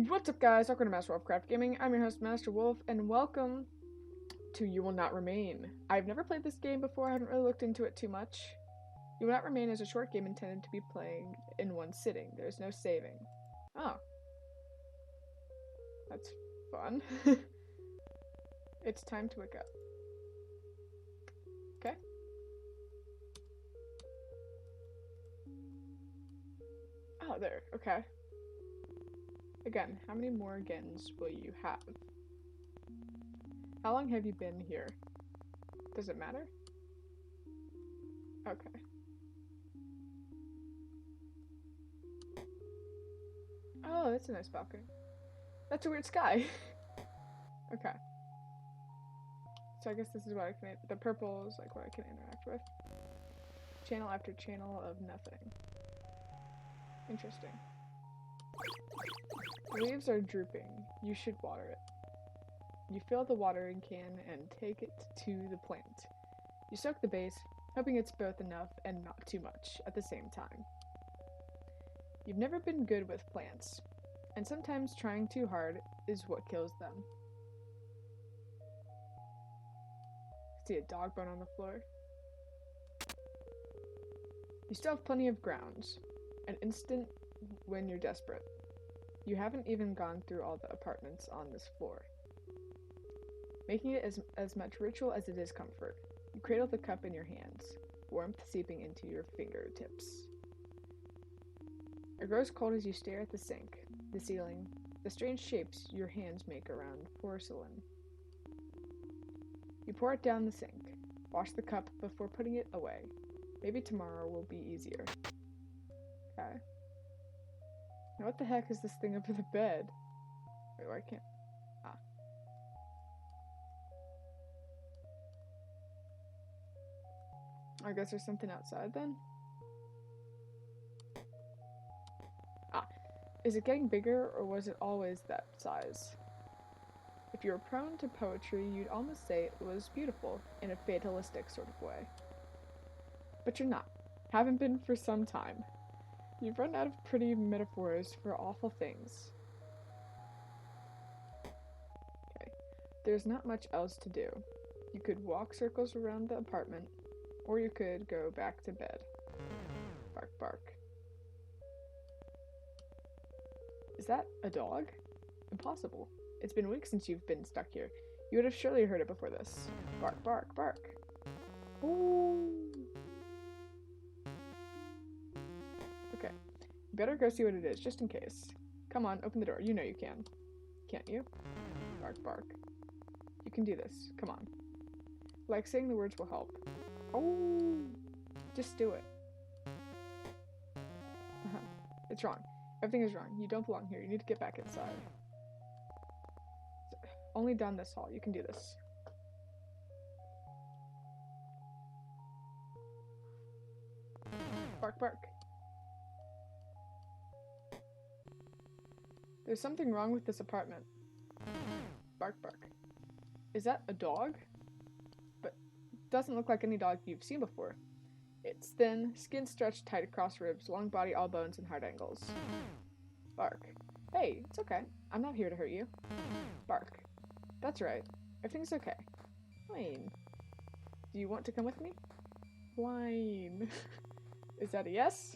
What's up, guys? Welcome to Master Wolfcraft Gaming. I'm your host, Master Wolf, and welcome to You Will Not Remain. I've never played this game before, I haven't really looked into it too much. You Will Not Remain is a short game intended to be playing in one sitting. There's no saving. Oh. That's fun. It's time to wake up. Okay. Oh, there. Okay. Again, how many more agains will you have? How long have you been here? Does it matter? Okay. Oh, that's a nice balcony. That's a weird sky. Okay. So I guess this is what I can, the purple is like what I can interact with. Channel after channel of nothing. Interesting. The leaves are drooping. You should water it. You fill the watering can and take it to the plant. You soak the base, hoping it's both enough and not too much at the same time. You've never been good with plants, and sometimes trying too hard is what kills them. See a dog bone on the floor. You still have plenty of grounds. An instant when you're desperate. You haven't even gone through all the apartments on this floor. Making it as much ritual as it is comfort. You cradle the cup in your hands, warmth seeping into your fingertips. It grows cold as you stare at the sink, the ceiling, the strange shapes your hands make around porcelain. You pour it down the sink, wash the cup before putting it away. Maybe tomorrow will be easier. Okay. Now what the heck is this thing under the bed? Wait, why can't... Ah. I guess there's something outside then? Ah. Is it getting bigger, or was it always that size? If you were prone to poetry, you'd almost say it was beautiful, in a fatalistic sort of way. But you're not. Haven't been for some time. You've run out of pretty metaphors for awful things. Okay. There's not much else to do. You could walk circles around the apartment, or you could go back to bed. Bark, bark. Is that a dog? Impossible. It's been weeks since you've been stuck here. You would have surely heard it before this. Bark, bark, bark. Ooh. Okay. You better go see what it is, just in case. Come on, open the door. You know you can. Can't you? Bark, bark. You can do this. Come on. Like saying the words will help. Oh. Just do it. It's wrong. Everything is wrong. You don't belong here. You need to get back inside. Only down this hall. You can do this. Bark, bark. There's something wrong with this apartment. Bark, bark. Is that a dog? But it doesn't look like any dog you've seen before. It's thin, skin stretched tight across ribs, long body, all bones, and hard angles. Bark. Hey, it's okay. I'm not here to hurt you. Bark. That's right. Everything's okay. Whine. Do you want to come with me? Whine. Is that a yes?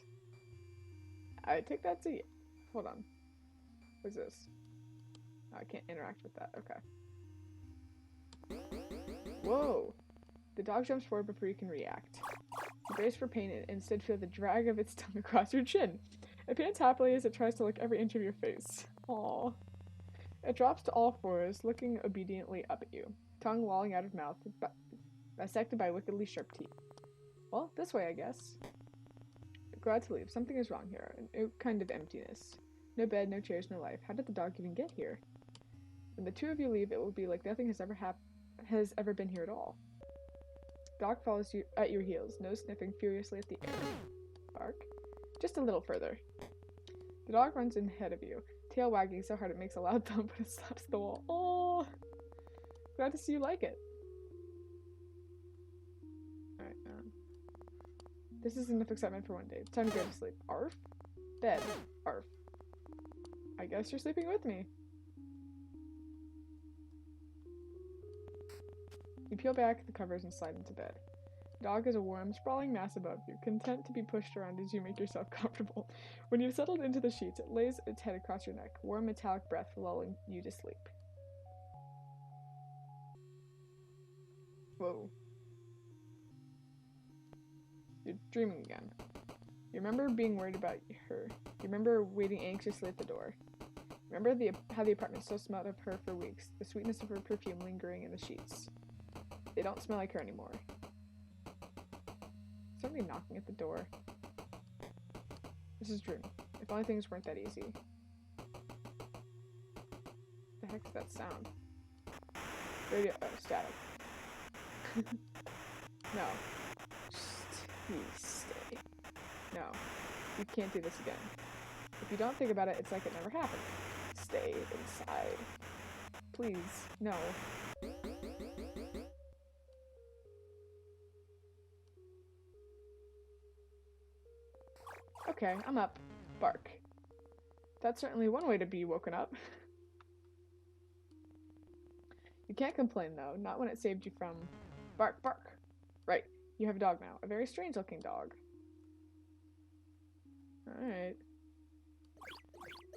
I take that to you. Hold on. What's this? Oh, I can't interact with that. Okay. Whoa! The dog jumps forward before you can react. You brace for pain and instead feel the drag of its tongue across your chin. It pants happily as it tries to lick every inch of your face. Aww. It drops to all fours, looking obediently up at you, tongue lolling out of mouth, bisected by wickedly sharp teeth. Well, this way, I guess. Glad to leave. Something is wrong here. A kind of emptiness. No bed, no chairs, no life. How did the dog even get here? When the two of you leave, it will be like nothing has ever been here at all. Dog follows you at your heels, nose sniffing furiously at the air. Bark. Just a little further. The dog runs in ahead of you, tail wagging so hard it makes a loud thump when it slaps the wall. Oh! Glad to see you like it. Alright, this is enough excitement for one day. Time to go to sleep. Arf? Bed. Arf. I guess you're sleeping with me. You peel back the covers and slide into bed. The dog is a warm, sprawling mass above you, content to be pushed around as you make yourself comfortable. When you've settled into the sheets, it lays its head across your neck, warm metallic breath lulling you to sleep. Whoa. You're dreaming again. You remember being worried about her. You remember waiting anxiously at the door. Remember how the apartment still smelled of her for weeks, the sweetness of her perfume lingering in the sheets. They don't smell like her anymore. Somebody knocking at the door. This is dream. If only things weren't that easy. The heck is that sound? Radio. Oh, static. No. Please stay. No. You can't do this again. If you don't think about it, it's like it never happened. Stay inside. Please. No. Okay, I'm up. Bark. That's certainly one way to be woken up. You can't complain, though. Not when it saved you from... Bark, bark. Right. You have a dog now. A very strange-looking dog. Alright.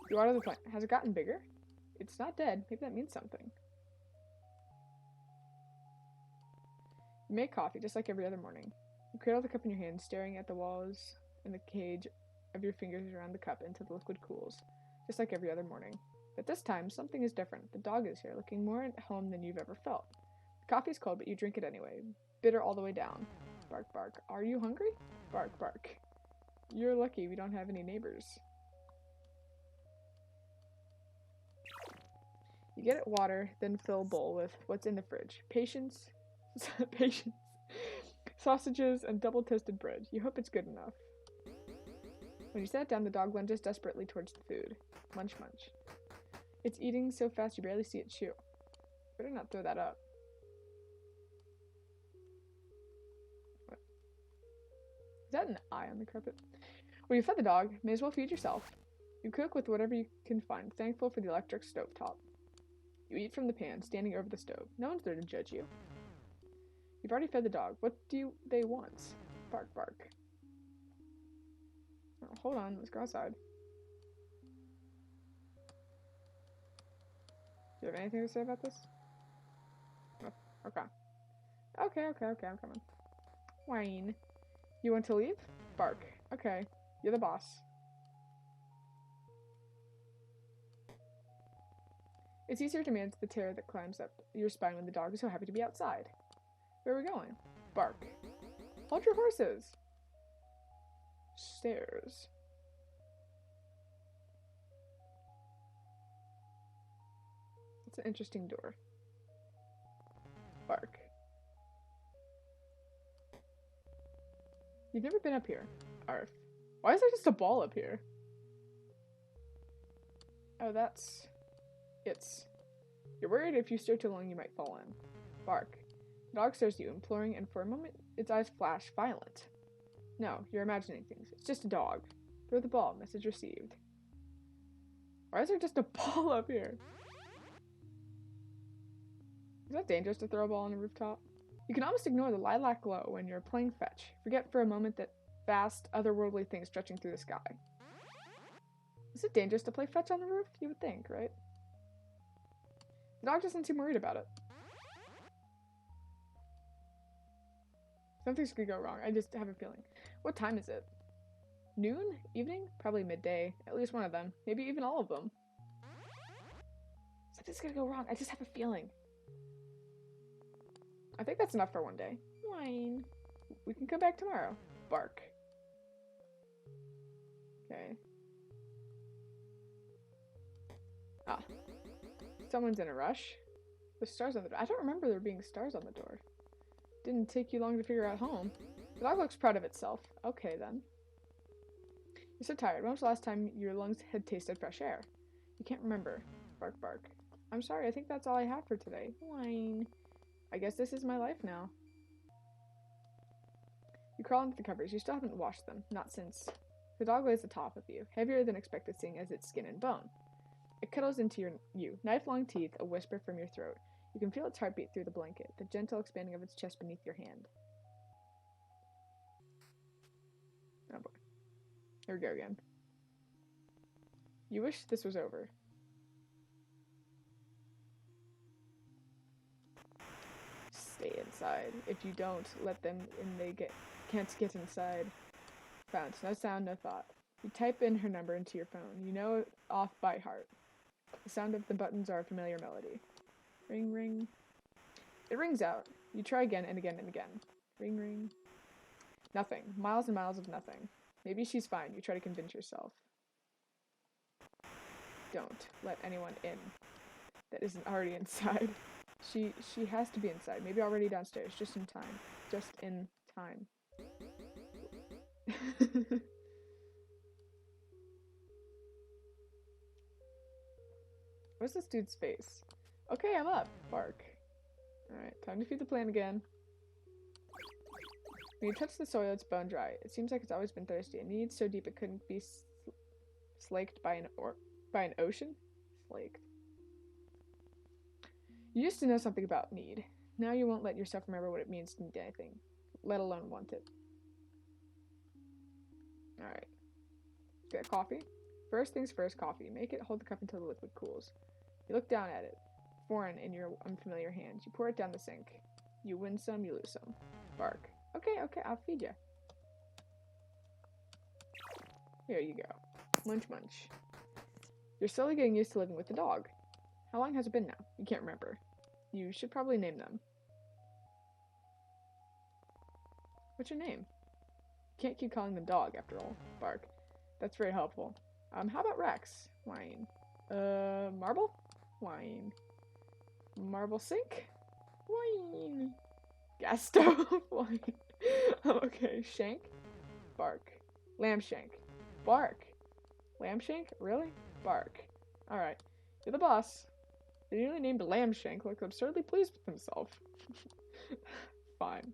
You water the plant. Has it gotten bigger? It's not dead. Maybe that means something. You make coffee, just like every other morning. You cradle the cup in your hand, staring at the walls and the cage of your fingers around the cup until the liquid cools, just like every other morning. But this time, something is different. The dog is here, looking more at home than you've ever felt. The coffee's cold, but you drink it anyway. Bitter all the way down. Bark, bark. Are you hungry? Bark, bark. You're lucky we don't have any neighbors. You get it water, then fill a bowl with what's in the fridge. Patience, sausages, and double-toasted bread. You hope it's good enough. When you sat down, the dog lunges desperately towards the food. Munch, munch. It's eating so fast you barely see it chew. Better not throw that up. What? Is that an eye on the carpet? Well, you fed the dog. May as well feed yourself. You cook with whatever you can find, thankful for the electric stovetop. You eat from the pan, standing over the stove. No one's there to judge you. You've already fed the dog. What do they want? Bark, bark. Oh, hold on, let's go outside. Do you have anything to say about this? Oh, okay. Okay, I'm coming. Whine. You want to leave? Bark. Okay, you're the boss. It's easier to manage the terror that climbs up your spine when the dog is so happy to be outside. Where are we going? Bark. Hold your horses. Stairs. It's an interesting door. Bark. You've never been up here. Arf. Why is there just a ball up here? Oh, You're worried if you stare too long you might fall in. Bark. The dog stares at you, imploring, and for a moment its eyes flash violent. No, you're imagining things. It's just a dog. Throw the ball. Message received. Why is there just a ball up here? Is that dangerous to throw a ball on a rooftop? You can almost ignore the lilac glow when you're playing fetch. Forget for a moment that vast, otherworldly thing stretching through the sky. Is it dangerous to play fetch on the roof? You would think, right? The dog doesn't seem worried about it. Something's gonna go wrong. I just have a feeling. What time is it? Noon? Evening? Probably midday. At least one of them. Maybe even all of them. Something's gonna go wrong. I just have a feeling. I think that's enough for one day. Whine. We can come back tomorrow. Bark. Okay. Ah. Someone's in a rush. There's stars on the door. I don't remember there being stars on the door. Didn't take you long to figure out home. The dog looks proud of itself. Okay, then. You're so tired. When was the last time your lungs had tasted fresh air? You can't remember. Bark, bark. I'm sorry, I think that's all I have for today. Whine. I guess this is my life now. You crawl into the covers. You still haven't washed them. Not since. The dog lays atop of you, heavier than expected seeing as it's skin and bone. It cuddles into you, knife-long teeth, a whisper from your throat. You can feel its heartbeat through the blanket, the gentle expanding of its chest beneath your hand. Oh boy. Here we go again. You wish this was over. Stay inside. If you don't let them in, they can't get inside. Found. No sound, no thought. You type in her number into your phone. You know it off by heart. The sound of the buttons are a familiar melody. Ring, ring. It rings out. You try again and again and again. Ring, ring. Nothing. Miles and miles of nothing. Maybe she's fine. You try to convince yourself. Don't let anyone in that isn't already inside. She has to be inside. Maybe already downstairs. Just in time. Just in time. What's this dude's face? Okay, I'm up. Bark. Alright, time to feed the plant again. When you touch the soil, it's bone dry. It seems like it's always been thirsty. It needs so deep it couldn't be slaked by an ocean? Slaked. You used to know something about need. Now you won't let yourself remember what it means to need anything, let alone want it. Alright. Get coffee? First things first, coffee. Make it hold the cup until the liquid cools. You look down at it, foreign in your unfamiliar hands. You pour it down the sink. You win some, you lose some. Bark. Okay, I'll feed you. Here you go. Munch, munch. You're slowly getting used to living with the dog. How long has it been now? You can't remember. You should probably name them. What's your name? You can't keep calling them dog, after all. Bark. That's very helpful. How about Rex? Whine. Marble? Whine. Marble sink? Whine. Gas stove? Whine. Okay. Shank? Bark. Lamb shank. Bark. Lamb shank? Really? Bark. Alright. You're the boss. They nearly named Lamb Shank, looked absurdly pleased with himself. Fine.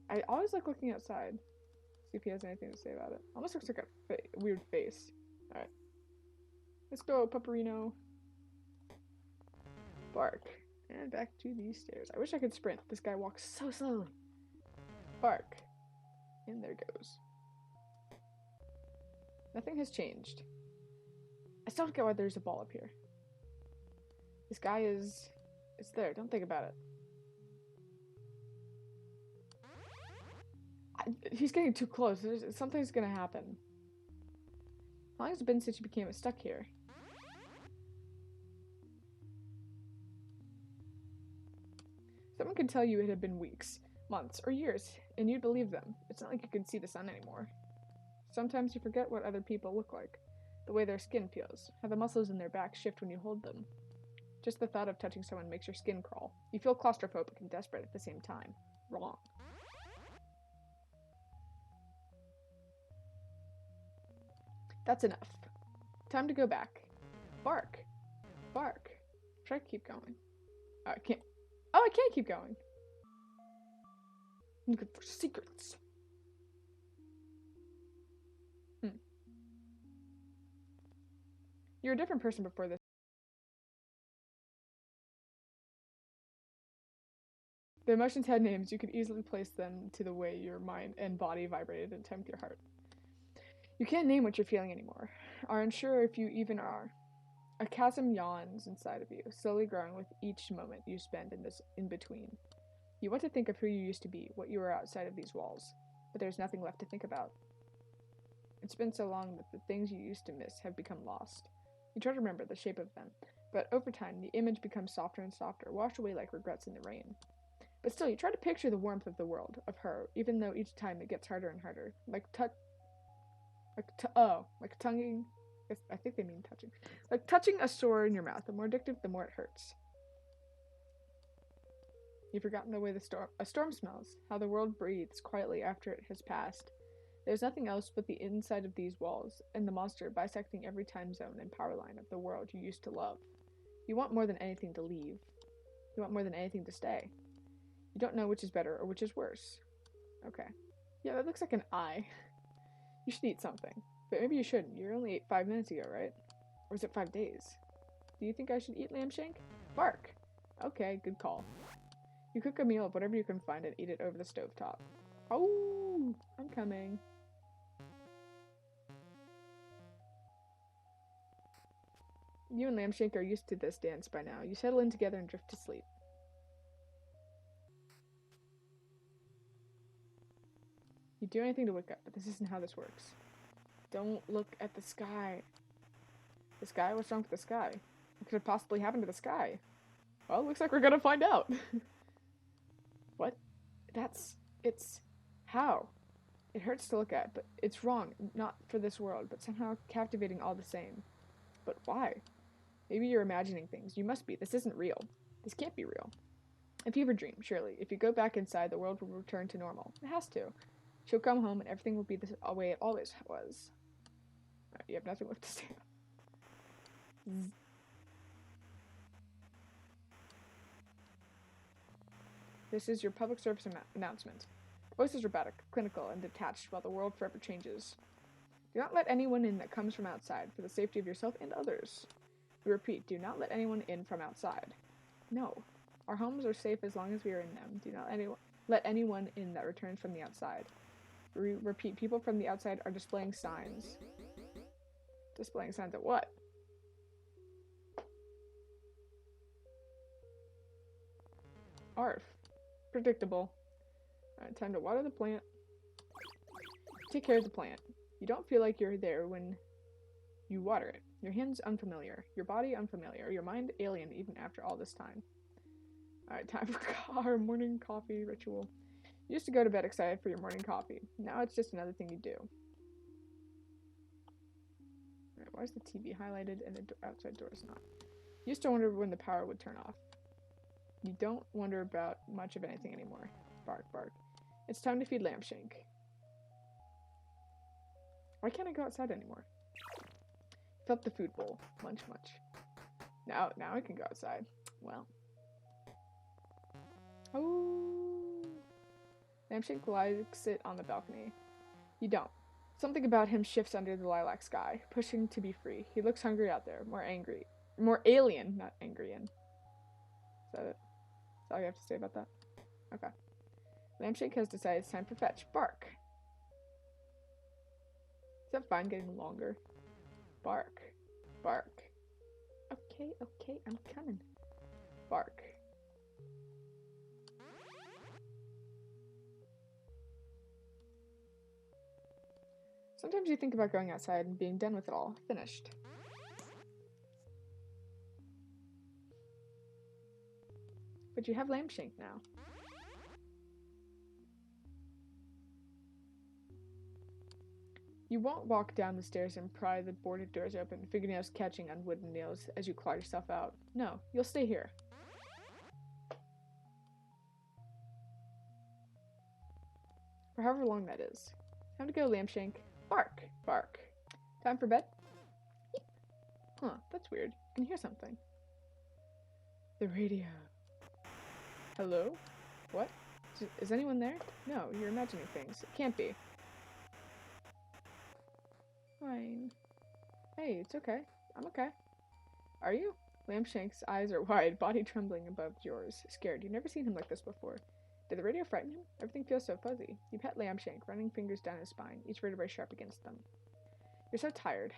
I always like looking outside. See if he has anything to say about it. Almost looks like a weird face. Alright. Let's go, Pupperino. Bark. And back to these stairs. I wish I could sprint. This guy walks so slowly. Bark. And there goes. Nothing has changed. I still don't get why there's a ball up here. This guy is... It's there. Don't think about it. He's getting too close. Something's gonna happen. How long has it been since you became stuck here? Someone could tell you it had been weeks, months, or years, and you'd believe them. It's not like you can see the sun anymore. Sometimes you forget what other people look like. The way their skin feels, how the muscles in their back shift when you hold them. Just the thought of touching someone makes your skin crawl. You feel claustrophobic and desperate at the same time. Wrong. That's enough. Time to go back. Bark. Bark. Try to keep going. Oh, I can't. Oh, I can't keep going. I'm looking for secrets. You're a different person before this. The emotions had names. You could easily place them to the way your mind and body vibrated in time with your heart. You can't name what you're feeling anymore. Are unsure if you even are. A chasm yawns inside of you, slowly growing with each moment you spend in this in-between. You want to think of who you used to be, what you were outside of these walls, but there's nothing left to think about. It's been so long that the things you used to miss have become lost. You try to remember the shape of them, but over time the image becomes softer and softer, washed away like regrets in the rain. But still, you try to picture the warmth of the world, of her, even though each time it gets harder and harder. Like tonguing. I think they mean touching. Like touching a sore in your mouth. The more addictive, the more it hurts. You've forgotten the way a storm smells, how the world breathes quietly after it has passed. There's nothing else but the inside of these walls, and the monster bisecting every time zone and power line of the world you used to love. You want more than anything to leave. You want more than anything to stay. You don't know which is better or which is worse. Okay. Yeah, that looks like an eye. You should eat something. But maybe you shouldn't. You only ate 5 minutes ago, right? Or is it 5 days? Do you think I should eat lamb shank? Bark! Okay, good call. You cook a meal of whatever you can find and eat it over the stovetop. Oh, I'm coming. You and Lambshank are used to this dance by now. You settle in together and drift to sleep. You do anything to wake up, but this isn't how this works. Don't look at the sky. The sky? What's wrong with the sky? What could have possibly happened to the sky? Well, looks like we're gonna find out. What? It's... How? It hurts to look at, but it's wrong. Not for this world, but somehow captivating all the same. But why? Maybe you're imagining things. You must be. This isn't real. This can't be real. A fever dream, surely. If you go back inside, the world will return to normal. It has to. She'll come home and everything will be the way it always was. Right, you have nothing left to say. This is your public service announcement. Voice is robotic, clinical, and detached while the world forever changes. Do not let anyone in that comes from outside for the safety of yourself and others. We repeat, do not let anyone in from outside. No. Our homes are safe as long as we are in them. Do not let anyone in that returns from the outside. We repeat, people from the outside are displaying signs. Displaying signs of what? Arf. Predictable. Alright, time to water the plant. Take care of the plant. You don't feel like you're there when you water it. Your hands unfamiliar. Your body unfamiliar. Your mind alien even after all this time. Alright, time for our morning coffee ritual. You used to go to bed excited for your morning coffee. Now it's just another thing you do. Alright, why is the TV highlighted and the outside door is not? You used to wonder when the power would turn off. You don't wonder about much of anything anymore. Bark, bark. It's time to feed Lambshank. Why can't I go outside anymore? Fill up the food bowl. Munch, munch. Now I can go outside. Well. Oh. Lambshank likes it on the balcony. You don't. Something about him shifts under the lilac sky, pushing to be free. He looks hungry out there, more angry. More alien, not angry-in. Is that it? That's all you have to say about that? Okay. Lambshank has decided it's time for fetch. Bark. Is that vine getting longer? Bark. Bark. Okay, okay, I'm coming. Bark. Sometimes you think about going outside and being done with it all. Finished. But you have Lambshank now. You won't walk down the stairs and pry the boarded doors open, fingernails catching on wooden nails as you claw yourself out. No, you'll stay here. For however long that is. Time to go, Lambshank. Bark! Bark. Time for bed? Huh, that's weird. You can hear something. The radio. Hello? What? Is anyone there? No, you're imagining things. It can't be. Fine. Hey, it's okay. I'm okay. Are you? Lambshank's eyes are wide, body trembling above yours. Scared. You've never seen him like this before. Did the radio frighten him? Everything feels so fuzzy. You pet Lambshank, running fingers down his spine, each vertebrae sharp against them. You're so tired.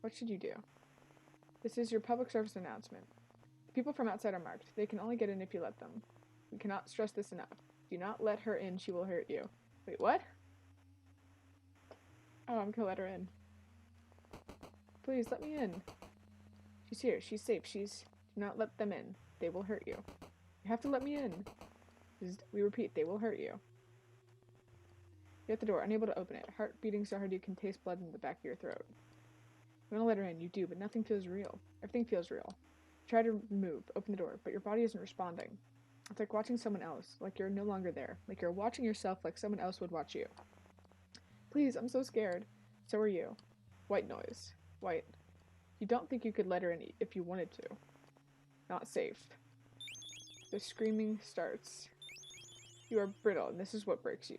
What should you do? This is your public service announcement. The people from outside are marked. They can only get in if you let them. We cannot stress this enough. Do not let her in. She will hurt you. Wait, what? Oh, I'm gonna let her in. Please, let me in. She's here. She's safe. Do not let them in. They will hurt you. You have to let me in. We repeat, they will hurt you. You're at the door, unable to open it. Heart beating so hard you can taste blood in the back of your throat. You want to let her in. You do, but nothing feels real. Everything feels real. You try to move, open the door, but your body isn't responding. It's like watching someone else, like you're no longer there. Like you're watching yourself like someone else would watch you. Please, I'm so scared. So are you. White noise. White. You don't think you could let her in if you wanted to. Not safe. The screaming starts. You are brittle, and this is what breaks you.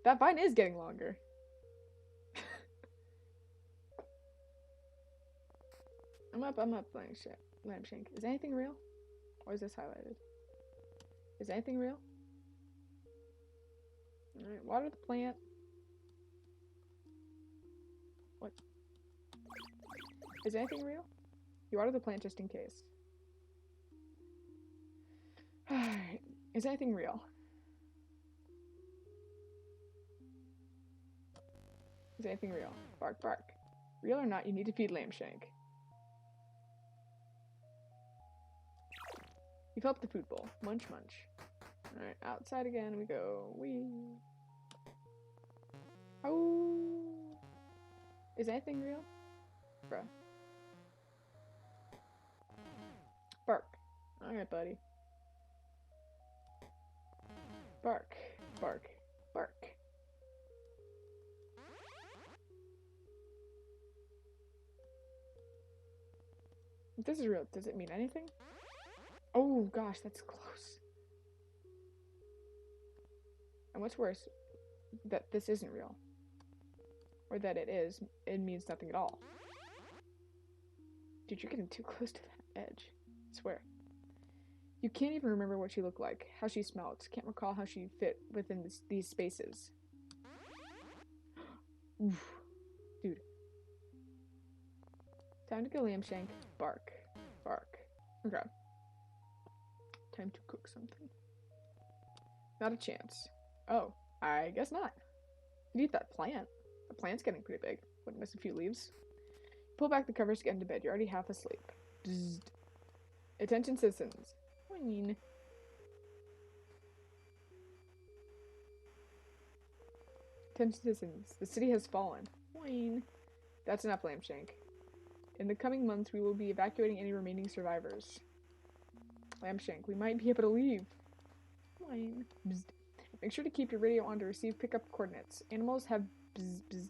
That vine is getting longer. I'm up, Lampshank. Is anything real? Or is this highlighted? Is anything real? Alright, water the plant. What? Is anything real? You water the plant just in case. Alright, is anything real? Is anything real? Bark, bark. Real or not, you need to feed Lampshank. You fill up the food bowl. Munch, munch. Alright, outside again we go. Wee. Oh. Is anything real? Bruh. Bark. Alright, buddy. Bark. Bark. Bark. If this is real, does it mean anything? Oh gosh, that's close. And what's worse, that this isn't real. Or that it is, it means nothing at all. Dude, you're getting too close to that edge. I swear. You can't even remember what she looked like, how she smelled. Can't recall how she fit within these spaces. Oof. Dude. Time to go Lampshank. Bark. Bark. Okay. Time to cook something. Not a chance. Oh, I guess not. You eat that plant. The plant's getting pretty big. Wouldn't miss a few leaves. Pull back the covers to get into bed. You're already half asleep. Bzzzt. Attention citizens. Whine. Attention citizens. The city has fallen. Whine. That's enough, Lampshank. In the coming months, we will be evacuating any remaining survivors. Lampshank, we might be able to leave. Whine. Bzzzt. Make sure to keep your radio on to receive pickup coordinates. Animals have bzz bzz.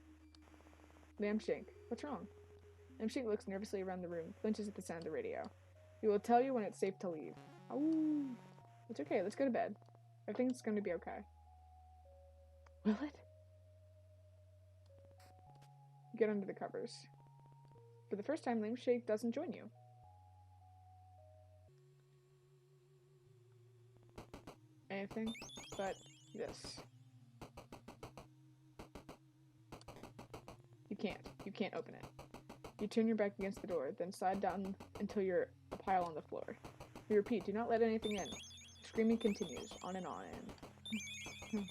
Lampshank, what's wrong? Lampshank looks nervously around the room, flinches at the sound of the radio. We will tell you when it's safe to leave. Oh, it's okay. Let's go to bed. Everything's going to be okay. Will it? Get under the covers. For the first time, Lampshank doesn't join you. Anything but this. You can't open it. You turn your back against the door, then slide down until you're a pile on the floor. We repeat, do not let anything in. Screaming continues, on and on, and...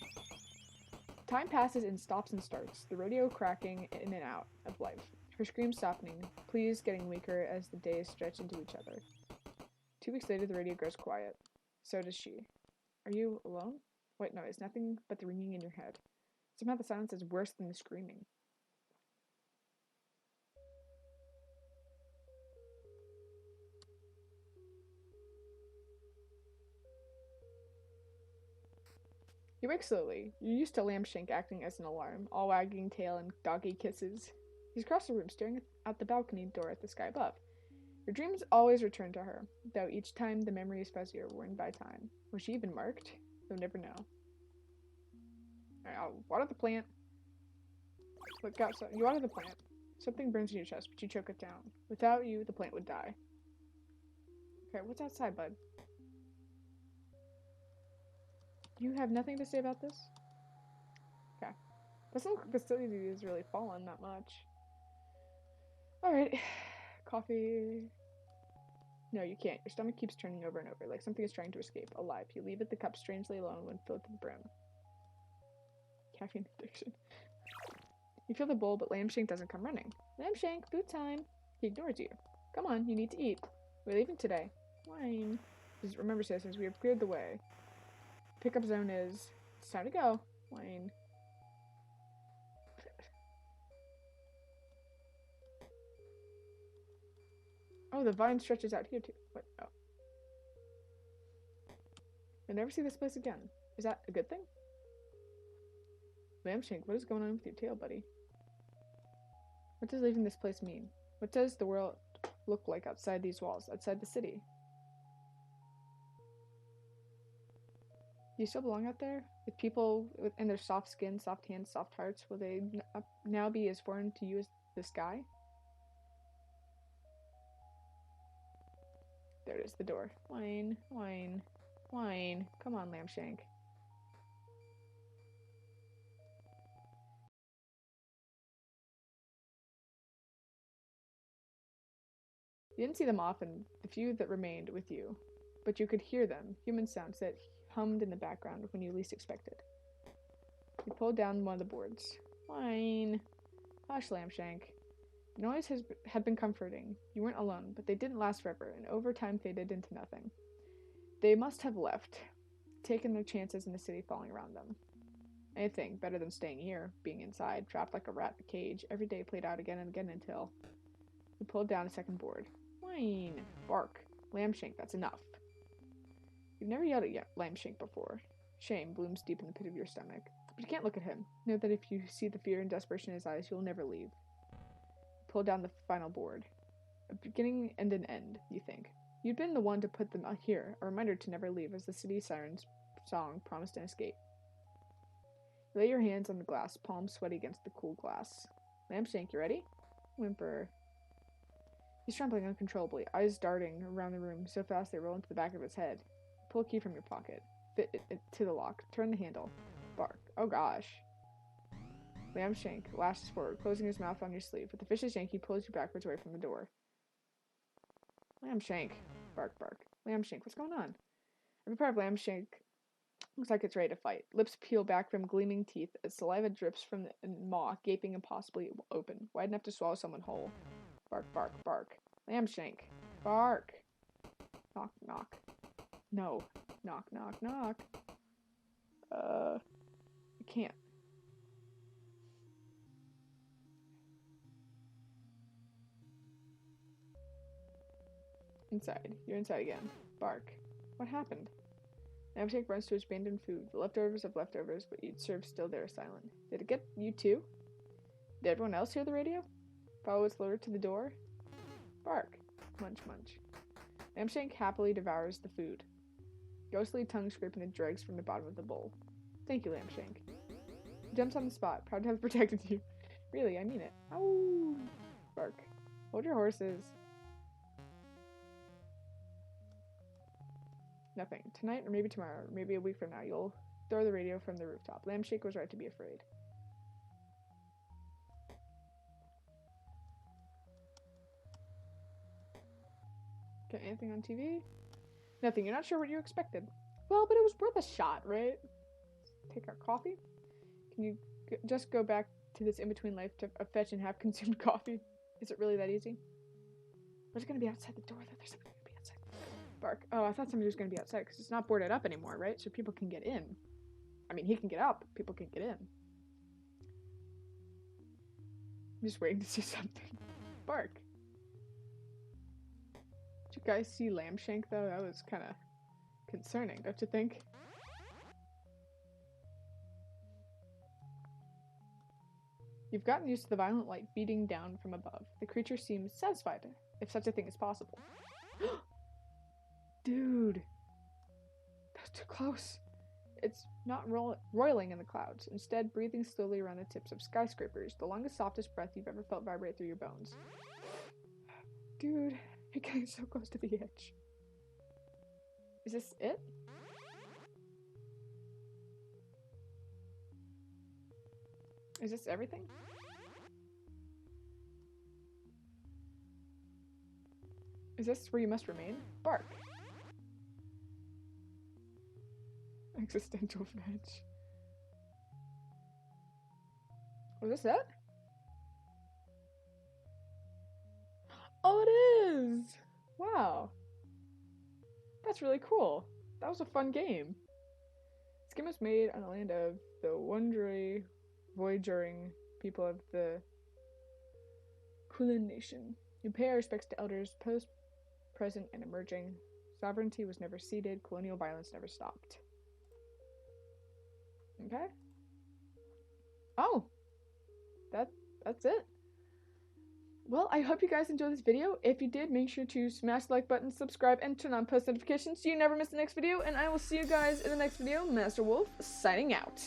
Time passes in stops and starts, the radio cracking in and out of life. Her screams softening, pleas getting weaker as the days stretch into each other. 2 weeks later, the radio grows quiet. So does she. Are you alone? Wait, no, it's nothing but the ringing in your head. Somehow the silence is worse than the screaming. You wake slowly. You're used to Lampshank acting as an alarm, all wagging tail and doggy kisses. He's across the room, staring out the balcony door at the sky above. Your dreams always return to her, though each time the memory is fuzzier, worn by time. Was she even marked? You'll never know. Alright, I'll water the plant. Look, you water the plant. Something burns in your chest, but you choke it down. Without you, the plant would die. Okay, what's outside, bud? You have nothing to say about this? Okay. Doesn't look like the city has really fallen that much. Alright. Coffee. No, you can't. Your stomach keeps turning over and over, like something is trying to escape, alive. You leave it the cup strangely alone when filled to the brim. Caffeine addiction. You fill the bowl, but Lampshank doesn't come running. Lampshank, food time. He ignores you. Come on, you need to eat. We're leaving today. Wine. Just remember, citizens, we have cleared the way. Pickup zone is... It's time to go. Wine. Oh, the vine stretches out here too. What? Oh. You'll never see this place again. Is that a good thing? Lampshank, what is going on with your tail, buddy? What does leaving this place mean? What does the look like outside these walls, outside the city? Do you still belong out there? With people in their soft skin, soft hands, soft hearts, will they now be as foreign to you as the sky? There it is, the door. Whine, whine, whine. Come on, Lambshank. You didn't see them often, the few that remained with you, but you could hear them, human sounds that hummed in the background when you least expected. You pulled down one of the boards. Whine. Hush, Lambshank. The noise had been comforting. You weren't alone, but they didn't last forever, and over time faded into nothing. They must have left, taken their chances in the city falling around them. Anything better than staying here, being inside, trapped like a rat in a cage, every day played out again and again until... You pulled down a second board. Whine. Bark. Lambshank, that's enough. You've never yelled at Lambshank before. Shame blooms deep in the pit of your stomach. But you can't look at him. Know that if you see the fear and desperation in his eyes, you'll never leave. Pull down the final board. A beginning and an end, you think. You'd been the one to put them here, a reminder to never leave as the city siren's song promised an escape. You lay your hands on the glass, palms sweaty against the cool glass. Lambshank, you ready? Whimper. He's trembling uncontrollably, eyes darting around the room so fast they roll into the back of his head. Pull a key from your pocket. Fit it to the lock. Turn the handle. Bark. Oh gosh. Lambshank lashes forward, closing his mouth on your sleeve. With a vicious yank, he pulls you backwards away from the door. Lambshank. Bark, bark. Lambshank, what's going on? Every part of Lambshank looks like it's ready to fight. Lips peel back from gleaming teeth as saliva drips from the maw, gaping impossibly open, wide enough to swallow someone whole. Bark, bark, bark. Lambshank. Bark. Knock, knock. No. Knock, knock, knock. I can't. Inside. You're inside again. Bark. What happened? Lambshank runs to his abandoned food, the leftovers of leftovers, but you'd served still there silent. Did it get you too? Did everyone else hear the radio? Follow its lure to the door? Bark. Munch, munch. Lambshank happily devours the food, ghostly tongue scraping the dregs from the bottom of the bowl. Thank you, Lambshank. He jumps on the spot, proud to have protected you. Really, I mean it. Ow! Bark. Hold your horses. Nothing. Tonight, or maybe tomorrow, or maybe a week from now, you'll throw the radio from the rooftop. Lambshank was right to be afraid. Got anything on TV? Nothing. You're not sure what you expected. Well, but it was worth a shot, right? Take our coffee. Can you just go back to this in-between life to fetch and have consumed coffee? Is it really that easy? What's going to be outside the door, though? There's somebody going to be outside. Bark. Oh, I thought somebody was going to be outside because it's not boarded up anymore, right? So people can get in. I mean, he can get up. People can get in. I'm just waiting to see something. Bark. Did you guys see Lambshank, though? That was kind of concerning, don't you think? You've gotten used to the violent light beating down from above. The creature seems satisfied, if such a thing is possible. Dude! That's too close. It's not roiling in the clouds, instead breathing slowly around the tips of skyscrapers, the longest, softest breath you've ever felt vibrate through your bones. Dude, you're getting so close to the edge. Is this it? Is this everything? Is this where you must remain? Bark. Existential fetch. Was this it? Oh, it is! Wow. That's really cool. That was a fun game. This game was made on the land of the Wundri Voyaging people of the Kulin Nation. You pay our respects to elders post, present, and emerging. Sovereignty was never ceded. Colonial violence never stopped. Okay. Oh! That's it. well, I hope you guys enjoyed this video. If you did, make sure to smash the like button, subscribe, and turn on post notifications so you never miss the next video. And I will see you guys in the next video. Master Wolf, signing out.